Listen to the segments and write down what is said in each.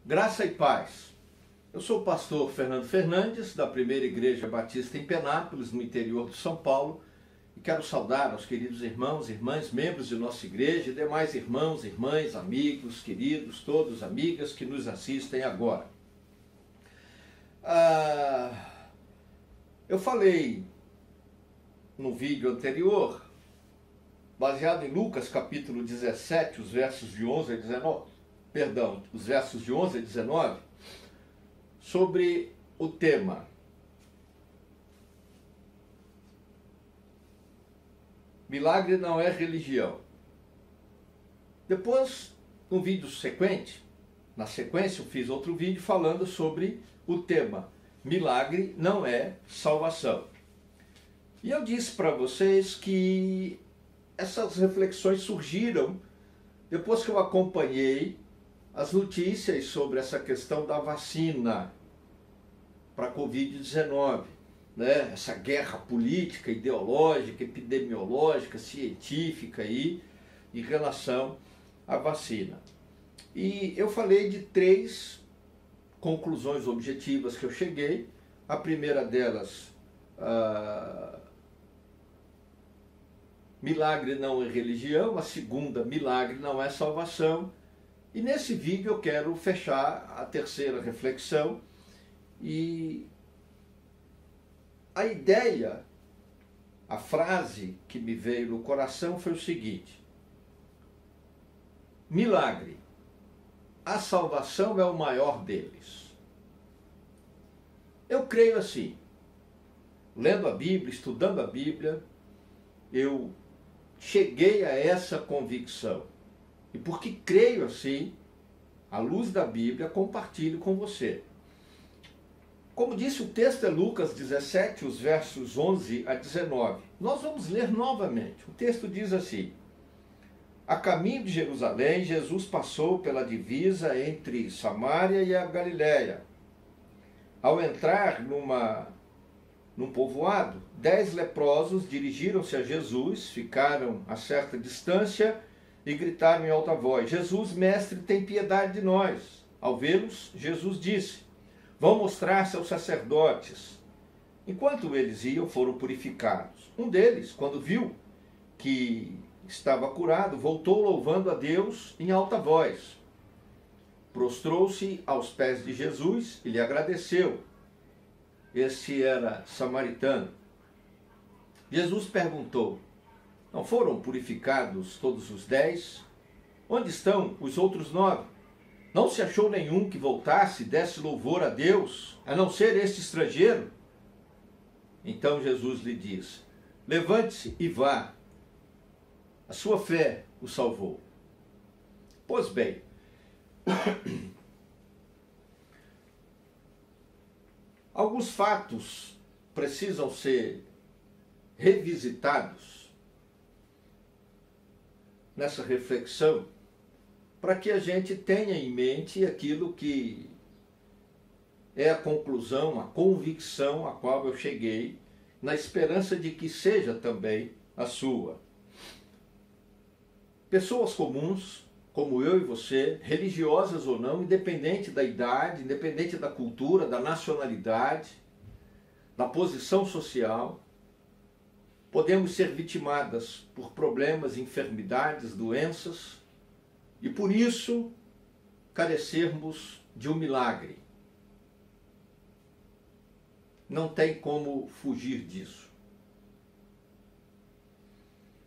Graça e paz. Eu sou o pastor Fernando Fernandes, da Primeira Igreja Batista em Penápolis, no interior de São Paulo, e quero saudar aos queridos irmãos e irmãs, membros de nossa igreja, e demais irmãos, irmãs, amigos, queridos, todos, amigas que nos assistem agora. Eu falei no vídeo anterior, baseado em Lucas capítulo 17, os versos de 11 a 19, os versos de 11 a 19, sobre o tema milagre não é religião. Depois, no vídeo sequente, na sequência eu fiz outro vídeo falando sobre o tema milagre não é salvação. E eu disse para vocês que essas reflexões surgiram depois que eu acompanhei as notícias sobre essa questão da vacina para a Covid-19, né? Essa guerra política, ideológica, epidemiológica, científica aí, em relação à vacina. E eu falei de 3 conclusões objetivas que eu cheguei. A primeira delas, milagre não é religião. A segunda, milagre não é salvação. E nesse vídeo eu quero fechar a terceira reflexão. E a ideia, a frase que me veio no coração foi o seguinte: milagre, a salvação é o maior deles. Eu creio assim. Lendo a Bíblia, estudando a Bíblia, eu cheguei a essa convicção. E porque creio assim, à luz da Bíblia, compartilho com você. Como disse, o texto é Lucas 17, os versos 11 a 19. Nós vamos ler novamente. O texto diz assim: a caminho de Jerusalém, Jesus passou pela divisa entre Samaria e a Galiléia. Ao entrar num povoado, 10 leprosos dirigiram-se a Jesus, ficaram a certa distância e gritaram em alta voz: Jesus, mestre, tem piedade de nós. Ao vê-los, Jesus disse: vão mostrar-se aos sacerdotes. Enquanto eles iam, foram purificados. Um deles, quando viu que estava curado, voltou louvando a Deus em alta voz. Prostrou-se aos pés de Jesus e lhe agradeceu. Esse era samaritano. Jesus perguntou: não foram purificados todos os 10? Onde estão os outros 9? Não se achou nenhum que voltasse e desse louvor a Deus, a não ser este estrangeiro? Então Jesus lhe disse: levante-se e vá. A sua fé o salvou. Pois bem, alguns fatos precisam ser revisitados nessa reflexão, para que a gente tenha em mente aquilo que é a conclusão, a convicção a qual eu cheguei, na esperança de que seja também a sua. Pessoas comuns, como eu e você, religiosas ou não, independente da idade, independente da cultura, da nacionalidade, da posição social, podemos ser vitimadas por problemas, enfermidades, doenças, e por isso carecermos de um milagre. Não tem como fugir disso.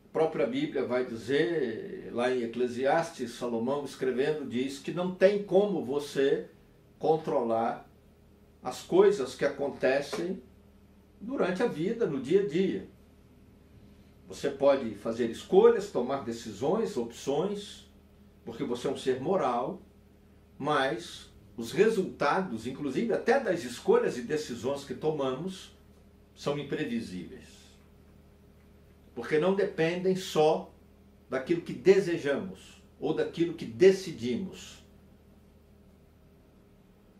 A própria Bíblia vai dizer, lá em Eclesiastes, Salomão escrevendo, diz que não tem como você controlar as coisas que acontecem durante a vida, no dia a dia. Você pode fazer escolhas, tomar decisões, opções, porque você é um ser moral, mas os resultados, inclusive até das escolhas e decisões que tomamos, são imprevisíveis. Porque não dependem só daquilo que desejamos ou daquilo que decidimos.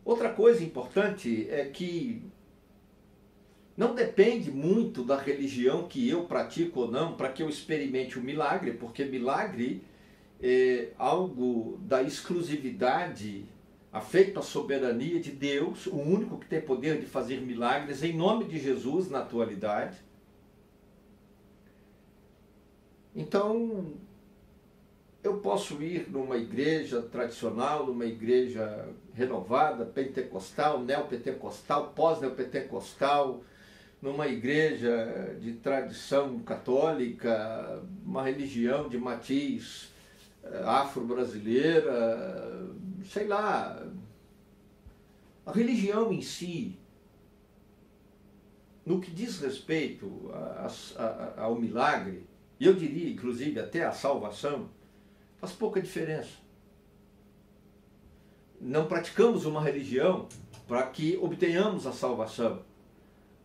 Outra coisa importante é que não depende muito da religião que eu pratico ou não para que eu experimente o milagre, porque milagre é algo da exclusividade afeito à soberania de Deus, o único que tem poder de fazer milagres, em nome de Jesus na atualidade. Então, eu posso ir numa igreja tradicional, numa igreja renovada, pentecostal, neopentecostal, pós-neopentecostal, numa igreja de tradição católica, uma religião de matiz afro-brasileira, sei lá. A religião em si, no que diz respeito ao milagre, e eu diria inclusive até à salvação, faz pouca diferença. Não praticamos uma religião para que obtenhamos a salvação.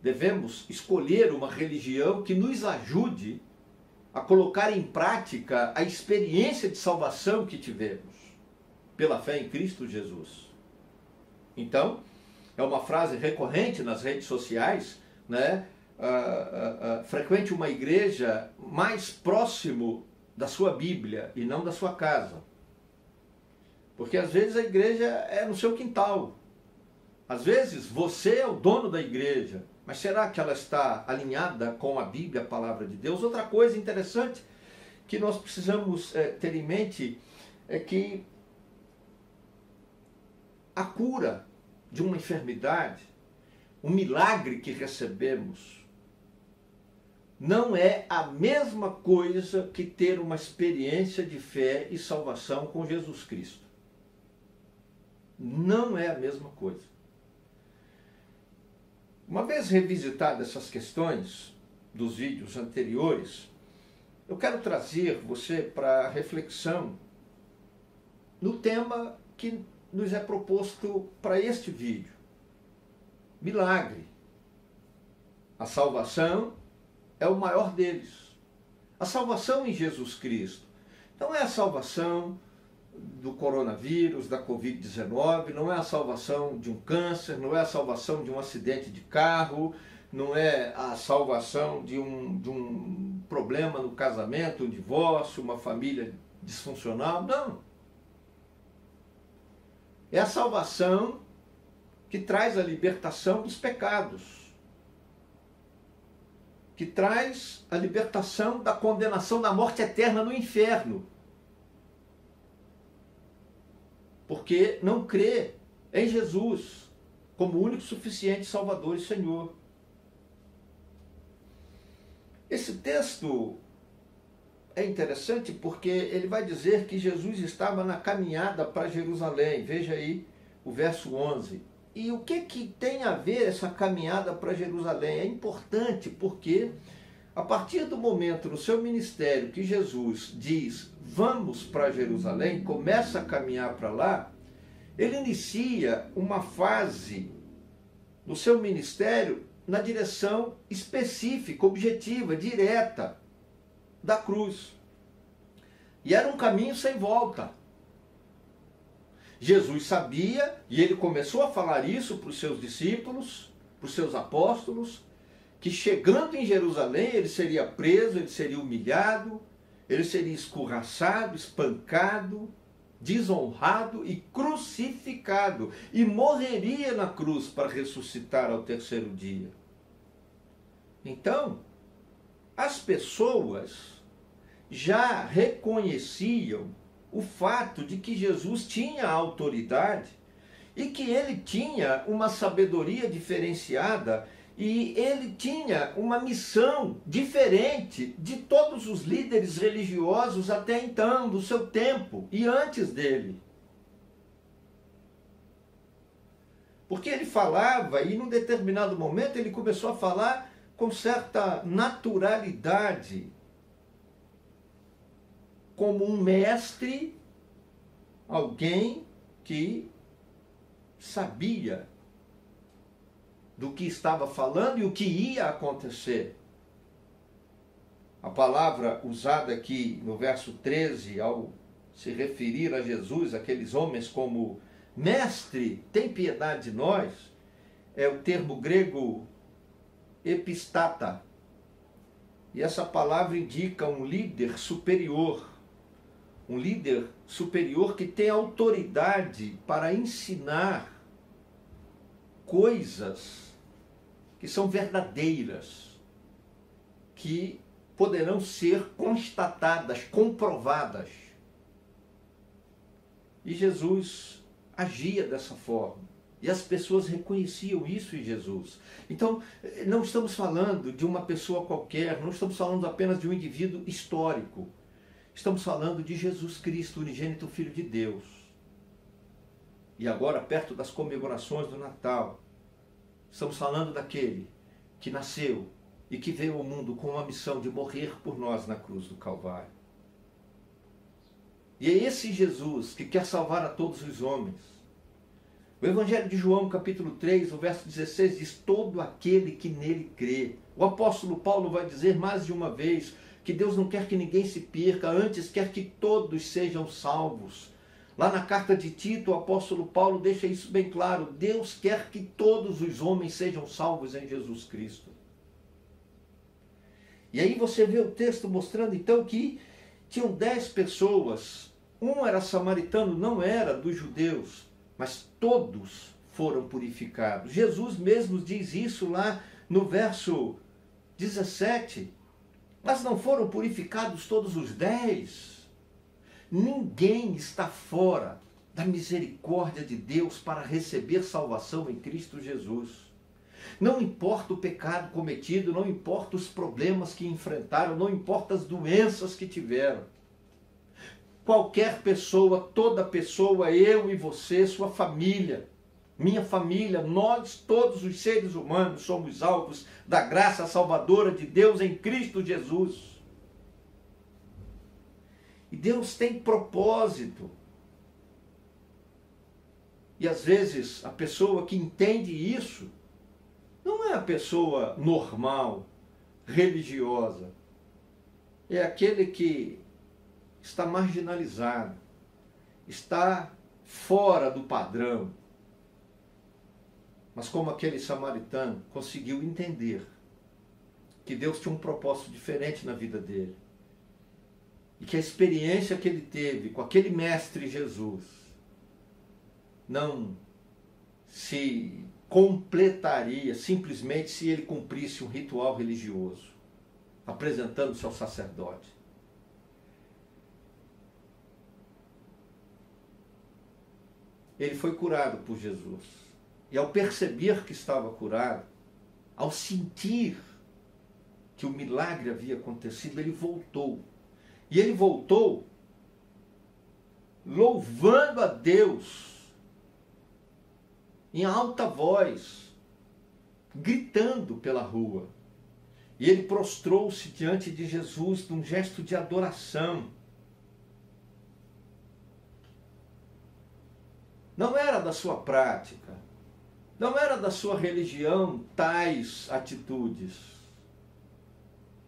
Devemos escolher uma religião que nos ajude a colocar em prática a experiência de salvação que tivemos pela fé em Cristo Jesus. Então, é uma frase recorrente nas redes sociais, né? Frequente uma igreja mais próximo da sua Bíblia e não da sua casa. Porque às vezes a igreja é no seu quintal. Às vezes você é o dono da igreja, mas será que ela está alinhada com a Bíblia, a palavra de Deus? Outra coisa interessante que nós precisamos ter em mente é que a cura de uma enfermidade, um milagre que recebemos, não é a mesma coisa que ter uma experiência de fé e salvação com Jesus Cristo. Não é a mesma coisa. Uma vez revisitadas essas questões dos vídeos anteriores, eu quero trazer você para a reflexão no tema que nos é proposto para este vídeo. Milagre. A salvação é o maior deles. A salvação em Jesus Cristo. Não é a salvação do coronavírus, da Covid-19, não é a salvação de um câncer, não é a salvação de um acidente de carro, não é a salvação de um problema no casamento, um divórcio, uma família disfuncional. Não. É a salvação que traz a libertação dos pecados, que traz a libertação da condenação da morte eterna no inferno. Porque não crê em Jesus como único, suficiente Salvador e Senhor. Esse texto é interessante porque ele vai dizer que Jesus estava na caminhada para Jerusalém. Veja aí o verso 11. E o que tem a ver essa caminhada para Jerusalém? É importante porque a partir do momento no seu ministério que Jesus diz, vamos para Jerusalém, começa a caminhar para lá, ele inicia uma fase no seu ministério na direção específica, objetiva, direta da cruz. E era um caminho sem volta. Jesus sabia, e ele começou a falar isso para os seus discípulos, para os seus apóstolos, que chegando em Jerusalém ele seria preso, ele seria humilhado, ele seria escorraçado, espancado, desonrado e crucificado, e morreria na cruz para ressuscitar ao terceiro dia. Então, as pessoas já reconheciam o fato de que Jesus tinha autoridade e que ele tinha uma sabedoria diferenciada e ele tinha uma missão diferente de todos os líderes religiosos até então, do seu tempo e antes dele. Porque ele falava e num determinado momento ele começou a falar com certa naturalidade, como um mestre, alguém que sabia do que estava falando e o que ia acontecer. A palavra usada aqui no verso 13, ao se referir a Jesus, aqueles homens como mestre, tem piedade de nós, é o termo grego epistata. E essa palavra indica um líder superior, um líder superior que tem autoridade para ensinar coisas que são verdadeiras, que poderão ser constatadas, comprovadas. E Jesus agia dessa forma. E as pessoas reconheciam isso em Jesus. Então, não estamos falando de uma pessoa qualquer, não estamos falando apenas de um indivíduo histórico. Estamos falando de Jesus Cristo, unigênito Filho de Deus. E agora, perto das comemorações do Natal, estamos falando daquele que nasceu e que veio ao mundo com a missão de morrer por nós na cruz do Calvário. E é esse Jesus que quer salvar a todos os homens. O Evangelho de João, capítulo 3, o verso 16, diz: todo aquele que nele crê. O apóstolo Paulo vai dizer mais de uma vez que Deus não quer que ninguém se perca, antes quer que todos sejam salvos. Lá na carta de Tito, o apóstolo Paulo deixa isso bem claro. Deus quer que todos os homens sejam salvos em Jesus Cristo. E aí você vê o texto mostrando então que tinham 10 pessoas. Um era samaritano, não era dos judeus, mas todos foram purificados. Jesus mesmo diz isso lá no verso 17. Mas não foram purificados todos os 10? Ninguém está fora da misericórdia de Deus para receber salvação em Cristo Jesus. Não importa o pecado cometido, não importa os problemas que enfrentaram, não importa as doenças que tiveram. Qualquer pessoa, toda pessoa, eu e você, sua família, minha família, nós, todos os seres humanos, somos alvos da graça salvadora de Deus em Cristo Jesus. E Deus tem propósito. E às vezes a pessoa que entende isso não é a pessoa normal, religiosa. É aquele que está marginalizado, está fora do padrão. Mas como aquele samaritano conseguiu entender que Deus tinha um propósito diferente na vida dele. E que a experiência que ele teve com aquele mestre Jesus não se completaria simplesmente se ele cumprisse um ritual religioso, apresentando-se ao sacerdote. Ele foi curado por Jesus. E ao perceber que estava curado, ao sentir que o milagre havia acontecido, ele voltou. E ele voltou louvando a Deus em alta voz, gritando pela rua. E ele prostrou-se diante de Jesus num gesto de adoração. Não era da sua prática, não era da sua religião tais atitudes.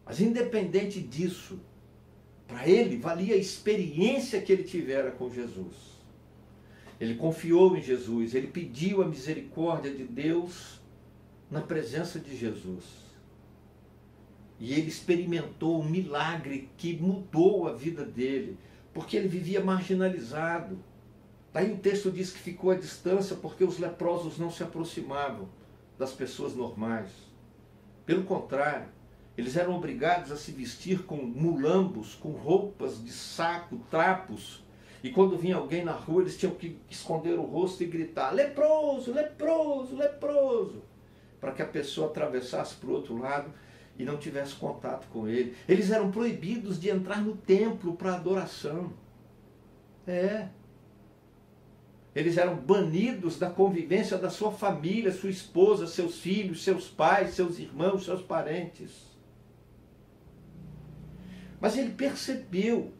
Mas independente disso, para ele valia a experiência que ele tivera com Jesus. Ele confiou em Jesus, ele pediu a misericórdia de Deus na presença de Jesus. E ele experimentou um milagre que mudou a vida dele, porque ele vivia marginalizado. Daí o texto diz que ficou à distância porque os leprosos não se aproximavam das pessoas normais. Pelo contrário, eles eram obrigados a se vestir com mulambos, com roupas de saco, trapos. E quando vinha alguém na rua, eles tinham que esconder o rosto e gritar: leproso, leproso, leproso, para que a pessoa atravessasse para o outro lado e não tivesse contato com ele. Eles eram proibidos de entrar no templo para adoração. Eles eram banidos da convivência da sua família, sua esposa, seus filhos, seus pais, seus irmãos, seus parentes. Mas ele percebeu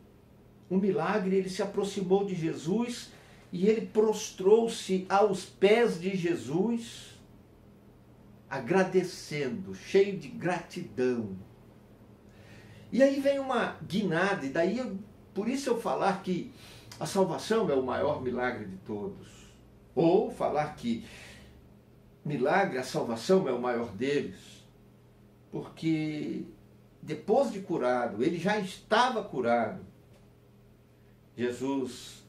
um milagre, ele se aproximou de Jesus e ele prostrou-se aos pés de Jesus, agradecendo, cheio de gratidão. E aí vem uma guinada, e daí, por isso eu falar que a salvação é o maior milagre de todos. Ou falar que milagre, a salvação é o maior deles. Porque depois de curado, ele já estava curado. Jesus,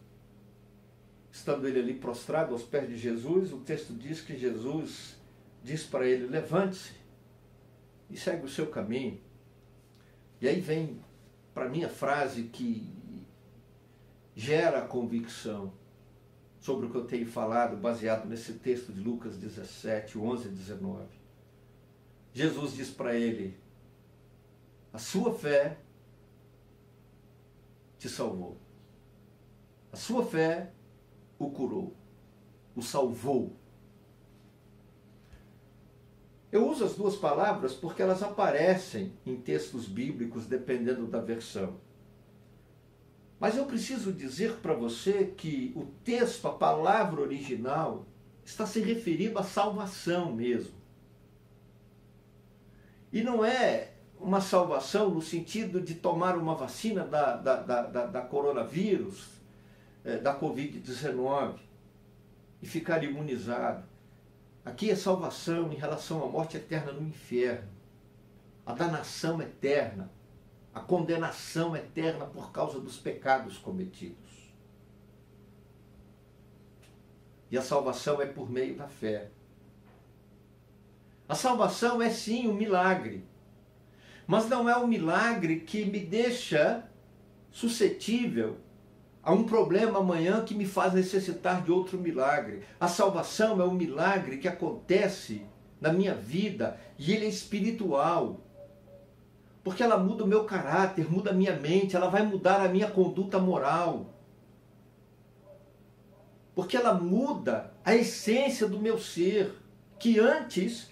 estando ele ali prostrado aos pés de Jesus, o texto diz que Jesus diz para ele: levante-se e segue o seu caminho. E aí vem para mim a frase que gera a convicção sobre o que eu tenho falado, baseado nesse texto de Lucas 17, 11 e 19. Jesus diz para ele: a sua fé te salvou. A sua fé o curou, o salvou. Eu uso as duas palavras porque elas aparecem em textos bíblicos, dependendo da versão. Mas eu preciso dizer para você que o texto, a palavra original, está se referindo à salvação mesmo. E não é uma salvação no sentido de tomar uma vacina da coronavírus, da Covid-19, e ficar imunizado. Aqui é salvação em relação à morte eterna no inferno, a danação eterna, a condenação eterna por causa dos pecados cometidos. E a salvação é por meio da fé. A salvação é sim um milagre, mas não é um milagre que me deixa suscetível a um problema amanhã que me faz necessitar de outro milagre. A salvação é um milagre que acontece na minha vida e ele é espiritual. Porque ela muda o meu caráter, muda a minha mente, ela vai mudar a minha conduta moral. Porque ela muda a essência do meu ser, que antes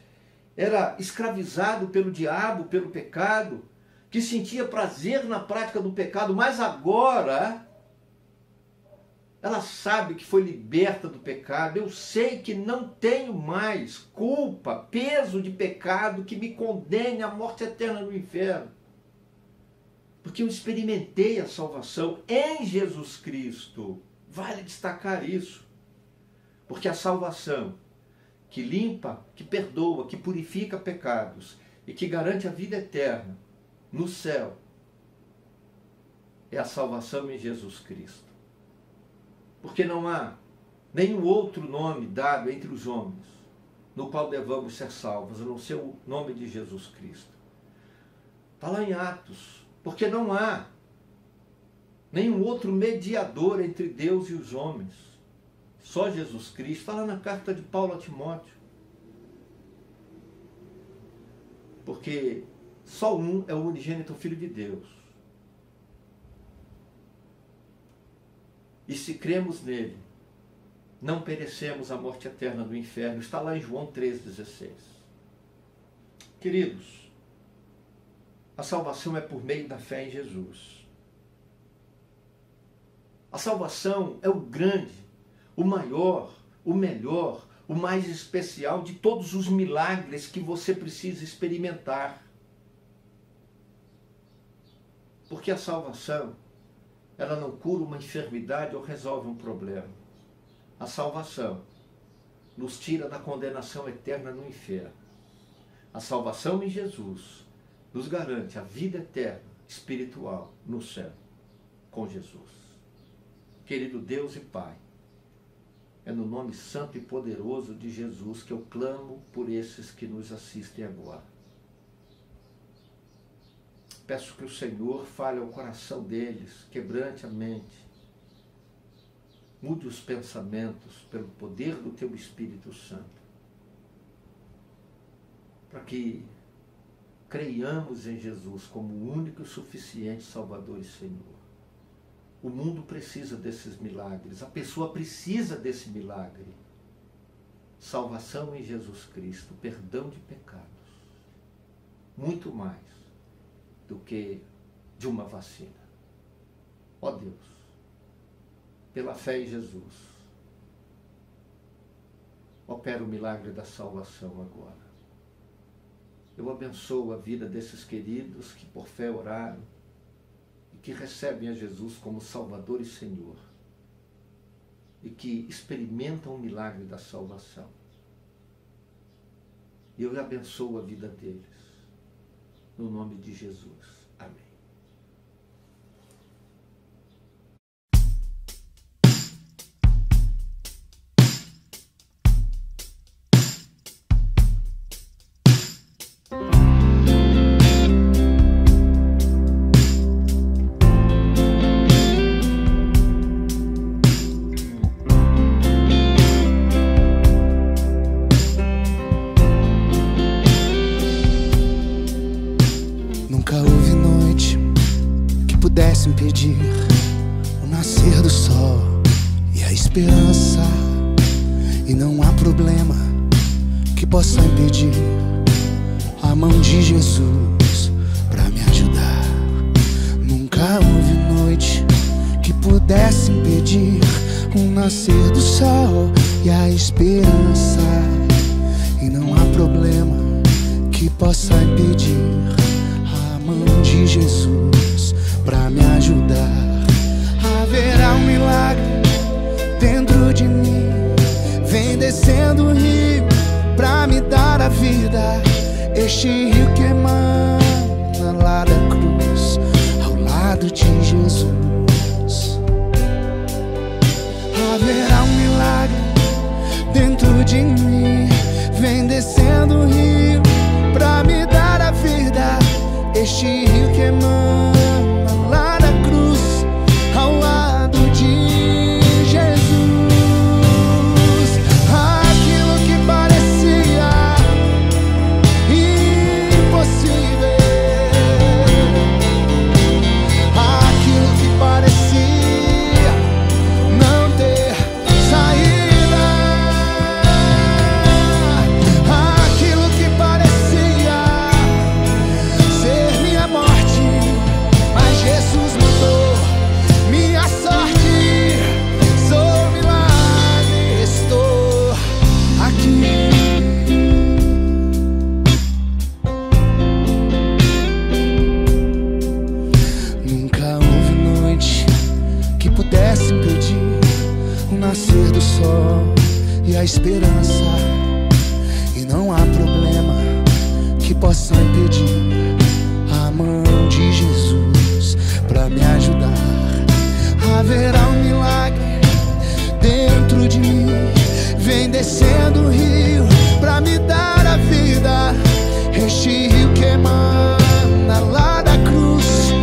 era escravizado pelo diabo, pelo pecado, que sentia prazer na prática do pecado, mas agora ela sabe que foi liberta do pecado. Eu sei que não tenho mais culpa, peso de pecado que me condene à morte eterna no inferno. Porque eu experimentei a salvação em Jesus Cristo. Vale destacar isso. Porque a salvação que limpa, que perdoa, que purifica pecados e que garante a vida eterna no céu é a salvação em Jesus Cristo. Porque não há nenhum outro nome dado entre os homens no qual devamos ser salvos, a não ser o nome de Jesus Cristo. Está lá em Atos. Porque não há nenhum outro mediador entre Deus e os homens. Só Jesus Cristo. Está lá na carta de Paulo a Timóteo. Porque só um é o unigênito Filho de Deus. E se cremos nele, não perecemos a morte eterna do inferno. Está lá em João 3,16. Queridos, a salvação é por meio da fé em Jesus. A salvação é o grande, o maior, o melhor, o mais especial de todos os milagres que você precisa experimentar. Porque a salvação, ela não cura uma enfermidade ou resolve um problema. A salvação nos tira da condenação eterna no inferno. A salvação em Jesus nos garante a vida eterna, espiritual, no céu, com Jesus. Querido Deus e Pai, é no nome santo e poderoso de Jesus que eu clamo por esses que nos assistem agora. Peço que o Senhor fale ao coração deles, quebrante a mente, mude os pensamentos pelo poder do Teu Espírito Santo, para que creiamos em Jesus como o único e suficiente Salvador e Senhor. O mundo precisa desses milagres, a pessoa precisa desse milagre. Salvação em Jesus Cristo, perdão de pecados. Muito mais do que de uma vacina. Ó Deus, pela fé em Jesus, opera o milagre da salvação agora. Eu abençoo a vida desses queridos que por fé oraram e que recebem a Jesus como Salvador e Senhor e que experimentam o milagre da salvação. E eu abençoo a vida deles, no nome de Jesus. Amém. impedir o nascer do sol e a esperança, e não há problema que possa impedir a mão de Jesus pra me ajudar. Nunca houve noite que pudesse impedir o nascer do sol e a esperança, e não há problema que possa impedir a mão de Jesus pra me ajudar. Haverá um milagre dentro de mim, vem descendo o rio pra me dar a vida. Este rio que emana lá da cruz, ao lado de Jesus. Haverá um milagre dentro de mim, vem descendo o rio pra me dar a vida. Este rio que emana lá da cruz, ao lado de Jesus. Aquilo que parecia impossível, aquilo que parecia não ter saída, aquilo que parecia ser minha morte, mas Jesus mudou minha sorte. Sou milagre, estou aqui. Nunca houve noite que pudesse impedir o nascer do sol e a esperança, e não há problema que possa impedir a mão de Jesus pra me ajudar. Haverá um milagre dentro de mim, vem descendo o rio pra me dar a vida. Este rio que emana lá da cruz,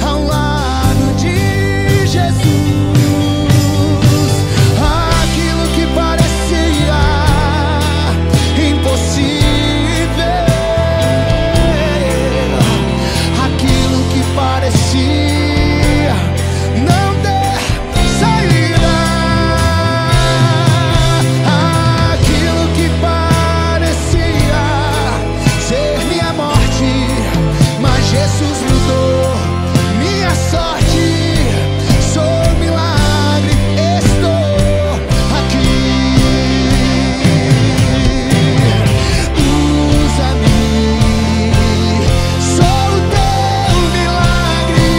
ao lado de Jesus. Aquilo que parecia impossível, aquilo que parecia não ter saída, aquilo que parecia ser minha morte, mas Jesus mudou minha sorte. Sou milagre, estou aqui. Usa-me, sou o teu milagre.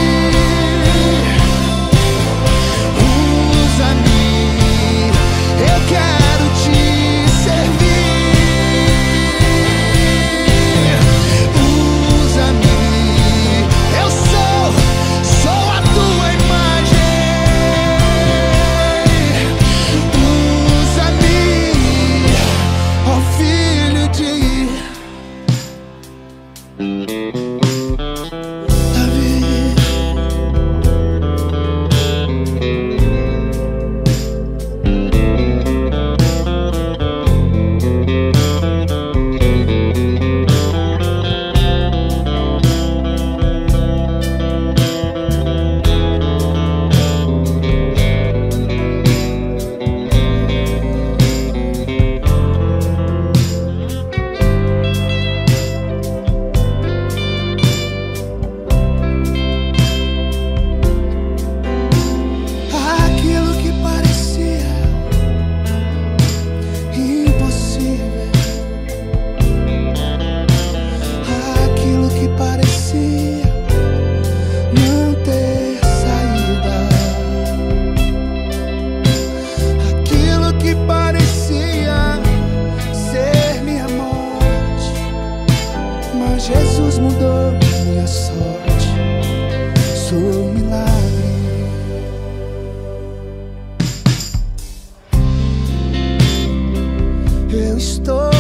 Usa-me, eu quero te servir. Usa-me, eu sou a tua imagem. Usa-me, ó filho de Davi. Aquilo que parecia impossível, aquilo que parecia não ter saída, aquilo que parecia ser minha morte, mas Jesus mudou minha sorte. Sou milagre. Eu estou